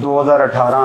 2018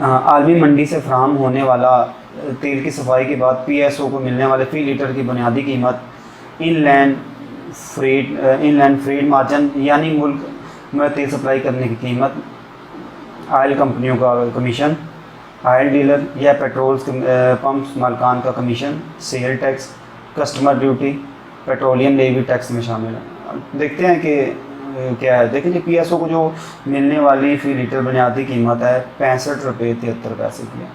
عالمی منڈی سے فراہم ہونے والا تیل کی صفائی کے بعد پی ایس او کو ملنے والے فی لیٹر کی بنیادی قیمت ان لینڈ فریڈ مارجن یعنی ملک میں تیل سپلائی کرنے کی قیمت، آئل کمپنیوں کا کمیشن، آئل ڈیلر یا پیٹرول پمپس مالکان کا commission, sale tax, customer duty, petroleum levy tax میں شامل ہے۔ دیکھتے ہیں کہ کیا ہے۔ دیکھیں کہ پی ایس او کو جو ملنے والی فی لیٹر بنیادی قیمت ہے 65 روپے 73 پیسے کی ہے،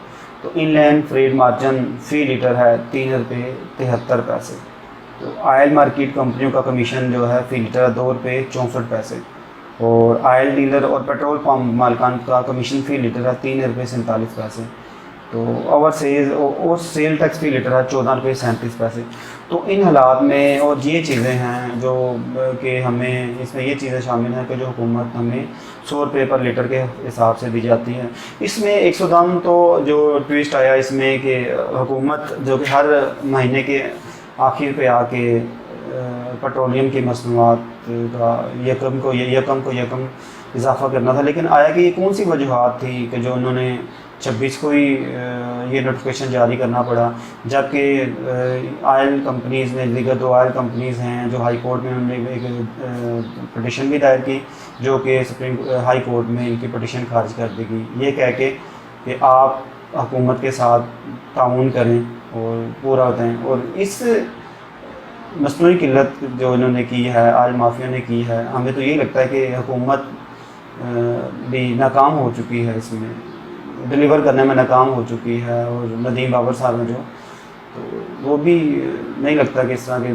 تو ان لینڈ فریڈ مارجن فی لیٹر ہے 3 روپے 73 پیسے۔ تو آئل مارکیٹ کمپنیوں کا کمیشن جو ہے فی لیٹر ہے 2 روپے 64 پیسے، اور آئل ڈیلر اور پیٹرول پمپ مالکان کا کمیشن فی لیٹر ہے 3 روپے 47 پیسے۔ تو اور سیل ٹیکس فی لیٹر ہے 14 روپے 37 پیسے۔ تو ان حالات میں اور یہ چیزیں ہیں جو کہ ہمیں اس میں یہ چیزیں شامل ہیں کہ جو حکومت ہمیں 100 روپے پر لیٹر کے حساب سے دی جاتی ہے۔ اس میں ایک سودام تو جو ٹویسٹ آیا اس میں کہ حکومت جو کہ ہر مہینے کے آخر پہ آ کے پیٹرولیم کی مصنوعات کا یکم اضافہ کرنا تھا، لیکن آیا کہ یہ کون سی وجوہات تھی کہ جو انہوں نے 26 کو ہی یہ نوٹیفیکیشن جاری کرنا پڑا، جبکہ آئل کمپنیز نے دیگر 2 آئل کمپنیز ہیں جو ہائی کورٹ میں انہوں نے ایک پٹیشن بھی دائر کی، جو کہ ہائی کورٹ میں ان کی پٹیشن خارج کر دی گئی، یہ کہہ کے کہ آپ حکومت کے ساتھ تعاون کریں اور پورا ہوتے ہیں۔ اور اس مصنوعی قلت جو انہوں نے کی ہے، آئل مافیا نے کی ہے، ہمیں تو یہی لگتا ہے کہ حکومت بھی ناکام ہو چکی ہے، اس میں ڈلیور کرنے میں ناکام ہو چکی ہے۔ اور ندیم بابر صاحب ہیں جو، تو وہ بھی نہیں لگتا کہ اس طرح کے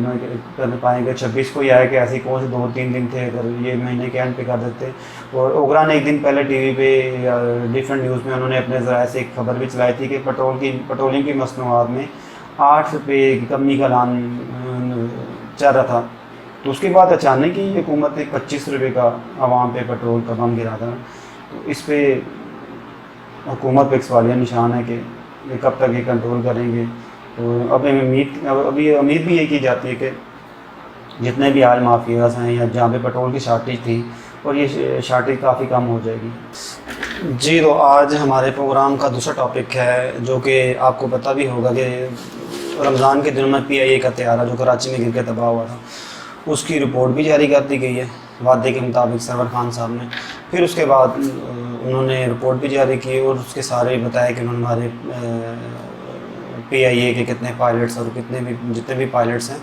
کر پائیں گے۔ 26 کو یہ آیا کہ ایسے کون سے 2-3 دن تھے، اگر یہ مہینے کے اینڈ پہ کر دیتے۔ اور اوگرا نے ایک دن پہلے ٹی وی پہ یا ڈفرینٹ نیوز میں انہوں نے اپنے ذرائع سے ایک خبر بھی چلائی تھی کہ پیٹرولیم کی مصنوعات میں 8 روپے کی کمی کا اعلان چل رہا تھا، تو اس کے بعد اچانک ہی حکومت نے 25 روپے کا عوام پہ پیٹرول کا بم گرا تھا۔ تو اس پہ حکومت پہ ایک سوالیہ نشان ہے کہ یہ کب تک یہ کنٹرول کریں گے۔ تو ابھی امید بھی یہ کی جاتی ہے کہ جتنے بھی آئل مافیاز ہیں یا جہاں پہ پیٹرول کی شارٹیج تھی، اور یہ شارٹیج کافی کم ہو جائے گی۔ جی، تو آج ہمارے پروگرام کا دوسرا ٹاپک ہے جو کہ آپ کو پتہ بھی ہوگا کہ رمضان کے دنوں میں PIA کا طیارہ جو کراچی میں گر کے تباہ ہوا تھا، اس کی رپورٹ بھی جاری کر دی گئی ہے وعدے کے مطابق سرور خان صاحب نے۔ پھر اس کے بعد انہوں نے رپورٹ بھی جاری کی اور اس کے سارے بتایا کہ انہوں نے ہمارے PIA کے کتنے پائلٹس اور جتنے بھی پائلٹس ہیں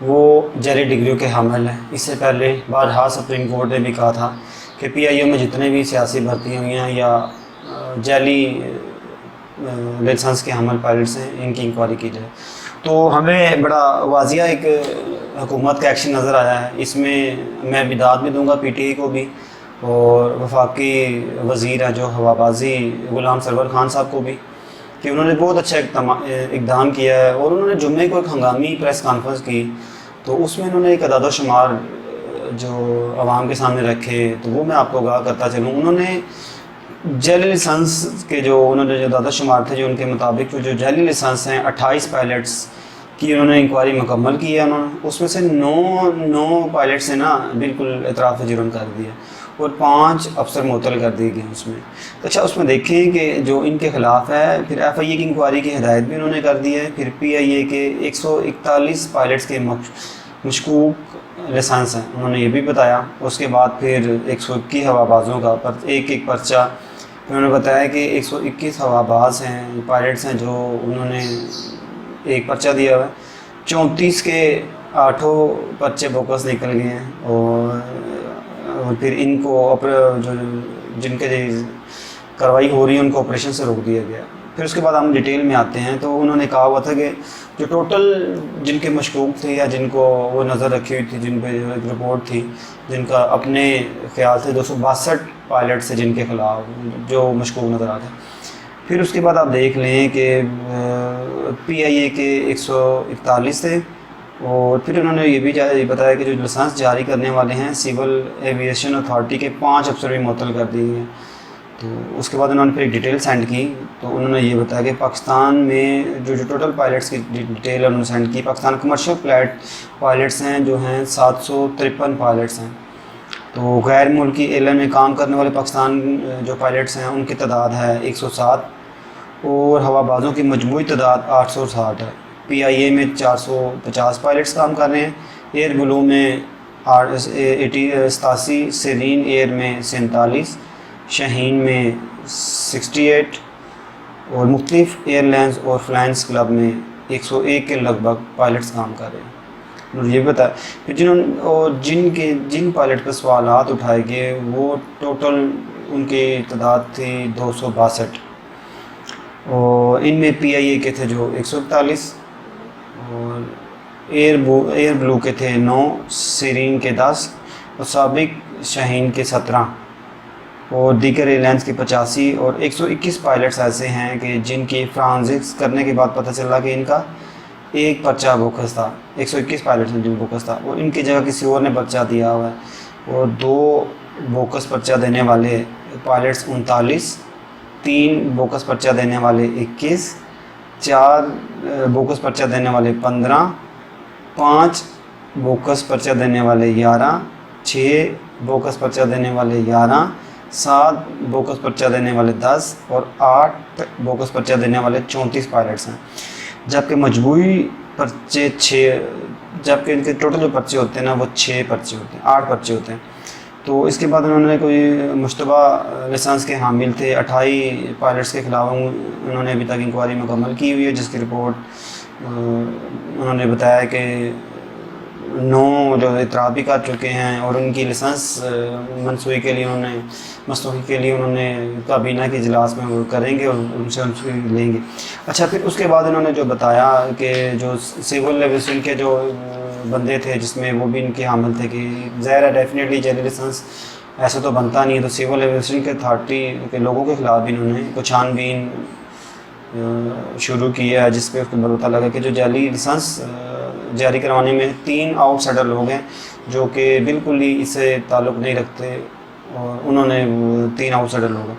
وہ جعلی ڈگریوں کے حامل ہیں۔ اس سے پہلے بارہا سپریم کورٹ نے بھی کہا تھا کہ PIO میں جتنے بھی سیاسی بھرتیاں ہوئی ہیں یا جعلی لائسنس کے حامل پائلٹس ہیں، ان کی انکوائری کی جائے۔ تو ہمیں بڑا واضح ایک حکومت کا ایکشن نظر آیا ہے۔ اس میں میں بداد بھی دوں گا PTI کو بھی، اور وفاقی وزیر ہیں جو ہوابازی غلام سرور خان صاحب کو بھی، کہ انہوں نے بہت اچھا اقدام کیا ہے۔ اور انہوں نے جمعے کو ایک ہنگامی پریس کانفرنس کی، تو اس میں انہوں نے ایک اعداد و شمار جو عوام کے سامنے رکھے، تو وہ میں آپ کو آگاہ کرتا چلوں۔ انہوں نے جعلی لائسنس کے جو اعداد و شمار تھے، جو ان کے مطابق جو جعلی لائسنس ہیں 28 پائلٹس کی انہوں نے انکوائری مکمل کی ہے۔ انہوں نے اس میں سے 9 پائلٹس نے نا بالکل اعتراف جرم کر دیا، اور 5 افسر معطل کر دیے گئے اس میں۔ اچھا، اس میں دیکھیں کہ جو ان کے خلاف ہے، پھر FIA کی انکوائری کی ہدایت بھی انہوں نے کر دی ہے۔ پھر PIA کے 141 پائلٹس کے مشکوک لائسنس ہیں، انہوں نے یہ بھی بتایا۔ اس کے بعد پھر 121 ہوابازوں کا ایک پرچہ، پھر انہوں نے بتایا کہ 121 ہواباز ہیں، پائلٹس ہیں جو انہوں نے ایک پرچہ دیا ہوا ہے۔ 34 کے 8 پرچے بوکس نکل گئے ہیں، اور پھر ان کو جن کے کارروائی ہو رہی ہے ان کو آپریشن سے روک دیا گیا۔ پھر اس کے بعد ہم ڈیٹیل میں آتے ہیں، تو انہوں نے کہا ہوا تھا کہ جو ٹوٹل جن کے مشکوک تھے یا جن کو وہ نظر رکھی ہوئی تھی، جن پہ ایک رپورٹ تھی، جن کا اپنے خیال سے 262 پائلٹس ہیں جن کے خلاف جو مشکوک نظر آتے ہیں۔ پھر اس کے بعد آپ دیکھ لیں کہ PIA کے 141 تھے، اور پھر انہوں نے یہ بھی بتایا کہ جو لائسنس جاری کرنے والے ہیں سول ایویشن اتھارٹی کے 5 افسر بھی معطل کر دیے ہیں۔ تو اس کے بعد انہوں نے پھر ایک ڈیٹیل سینڈ کی، تو انہوں نے یہ بتایا کہ پاکستان میں جو ٹوٹل پائلٹس کی ڈیٹیل انہوں نے سینڈ کی، پاکستان کمرشل فلائٹ پائلٹس ہیں جو ہیں 753 پائلٹس ہیں۔ تو غیر ملکی ایئرلائن میں کام کرنے والے پاکستان جو پائلٹس ہیں ان کی تعداد ہے 107 اور ہوا بازوں کی مجموعی تعداد 860 ہے۔ پی آئی اے میں 450 پائلٹس کام کر رہے ہیں، ایئر بلو میں 87، سیرین ایئر میں 47، شاہین میں 68 اور مختلف ایئر لائنز اور فلائنس کلب میں 101 کے لگ بھگ پائلٹس کام کر رہے ہیں۔ اور یہ بتایا کہ جن پائلٹ پر سوالات اٹھائے گئے وہ ٹوٹل ان کی تعداد تھی 262 اور ان میں پی آئی اے کے تھے جو 141 اور ایئر بلو کے تھے 9، سیرین کے 10 اور سابق شاہین کے 17 اور دیگر ایئر لائنس کے 85 اور 121 پائلٹس ایسے ہیں کہ جن کی فرانزکس کرنے کے بعد پتہ چلا کہ ان کا ایک پرچہ بوکس تھا۔ 121 پائلٹس ہیں جن بوکس تھا اور ان کی جگہ کسی اور نے پرچہ دیا ہوا ہے، اور 2 بوکس پرچہ دینے والے پائلٹس 39، 3 بوکس پرچہ دینے والے 21، 4 بوکس پرچہ دینے والے 15، 5 بوکس پرچہ دینے والے 11، 6 بوکس پرچہ دینے والے 11، 7 بوکس پرچہ دینے والے 10 اور 8 بوکس پرچہ دینے والے 34 پائلٹس ہیں، جبکہ مجموعی پرچے 6، جبکہ ان کے ٹوٹل جو پرچے ہوتے ہیں نا وہ 6 پرچے ہوتے ہیں، 8 پرچے ہوتے ہیں۔ تو اس کے بعد انہوں نے کوئی مشتبہ لائسنس کے حامل تھے 28 پائلٹس کے خلاف انہوں نے ابھی تک انکوائری مکمل کی ہوئی ہے، جس کی رپورٹ انہوں نے بتایا کہ 9 جو اعتراف بھی کر چکے ہیں اور ان کی لائسنس منسوخی کے لیے انہوں نے کابینہ کے اجلاس میں وہ کریں گے اور ان سے لیں گے۔ اچھا، پھر اس کے بعد انہوں نے جو بتایا کہ جو سول ایویشن کے جو بندے تھے جس میں وہ بھی ان کے حامل تھے کہ ظاہر ہے ڈیفینیٹلی جیلی لائسنس ایسا تو بنتا نہیں ہے، تو سول ایویشن کے اتھارٹی کے لوگوں کے خلاف بھی انہوں نے کچھ چھان بین شروع کی ہے، جس پہ اس کو پتہ لگا کہ جو جعلی لائسنس جاری کروانے میں 3 آؤٹ سائڈر لوگ ہیں جو کہ بالکل ہی اس سے تعلق نہیں رکھتے، اور انہوں نے 3 آؤٹ سائڈر لوگ ہیں۔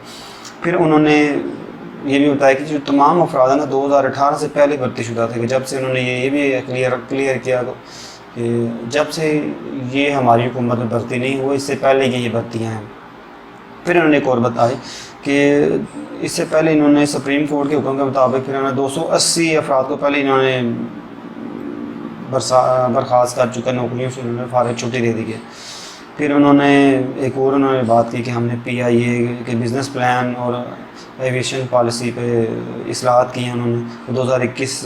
پھر انہوں نے یہ بھی بتایا کہ جو تمام افراد ہیں نا 2018 سے پہلے بھرتی شدہ تھے، کہ جب سے انہوں نے یہ بھی کلیئر کیا کہ جب سے یہ ہماری حکومت میں بھرتی نہیں ہوئی، اس سے پہلے یہ بھرتیاں ہیں۔ پھر انہوں نے ایک اور بتایا کہ اس سے پہلے انہوں نے سپریم کورٹ کے حکم کے مطابق پھر انہوں نے 280 افراد کو پہلے انہوں نے برخاست کر چکا، نوکریوں سے انہوں نے فارغ چھٹی دے دی ہے۔ پھر انہوں نے ایک اور بات کی کہ ہم نے پی آئی اے کے بزنس پلان اور ایویشن پالیسی پہ اصلاحات کی ہیں انہوں نے۔ 2021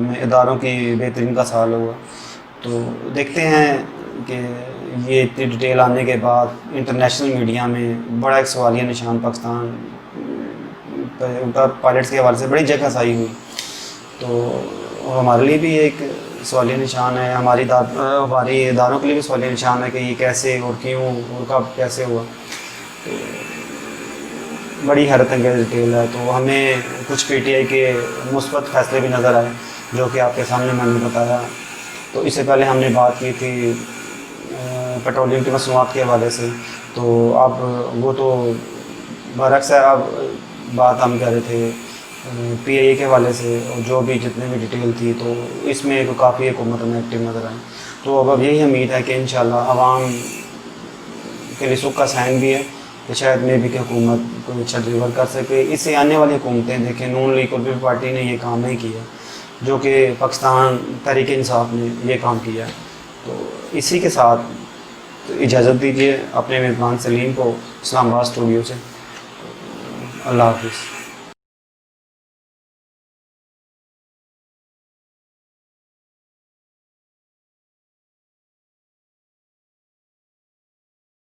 میں اداروں کی بہترین کا سال ہوا، تو دیکھتے ہیں کہ یہ اتنی ڈیٹیل آنے کے بعد انٹرنیشنل میڈیا میں بڑا ایک سوالیہ نشان پاکستان پر پائلٹس کے حوالے سے بڑی جگہ سائی ہوئی، تو ہمارے لیے بھی ایک سوالیہ نشان ہے، ہماری اداروں کے لیے بھی سوالیہ نشان ہے کہ یہ کیسے اور کیوں اور کب کیسے ہوا۔ تو بڑی حیرت انگیز ڈیٹیل ہے، تو ہمیں کچھ پی ٹی آئی کے مثبت فیصلے بھی نظر آئے جو کہ آپ کے سامنے میں نے بتایا۔ تو اس سے پہلے ہم نے بات کی تھی پیٹرولیم کی مصنوعات کے حوالے سے، تو اب وہ تو برعکس ہے، اب بات ہم کر رہے تھے پی آئی اے کے حوالے سے، اور جو بھی جتنے بھی ڈیٹیل تھی تو اس میں کافی حکومت ہمیں ایکٹیو نظر آئی۔ تو اب یہی امید ہے کہ انشاءاللہ عوام کے لیے سکھ کا سائن بھی ہے کہ شاید میں بھی کہ حکومت کوئی اچھا ڈلیور کر سکے۔ اس سے آنے والی حکومتیں دیکھیں، نون لیگ اور پیپلز پارٹی نے یہ کام نہیں کیا جو کہ پاکستان تحریک انصاف نے یہ کام کیا ہے۔ تو اسی کے ساتھ اجازت دیجیے اپنے میزبان سلیم کو اسلام آباد اسٹوڈیو سے۔ اللہ حافظ۔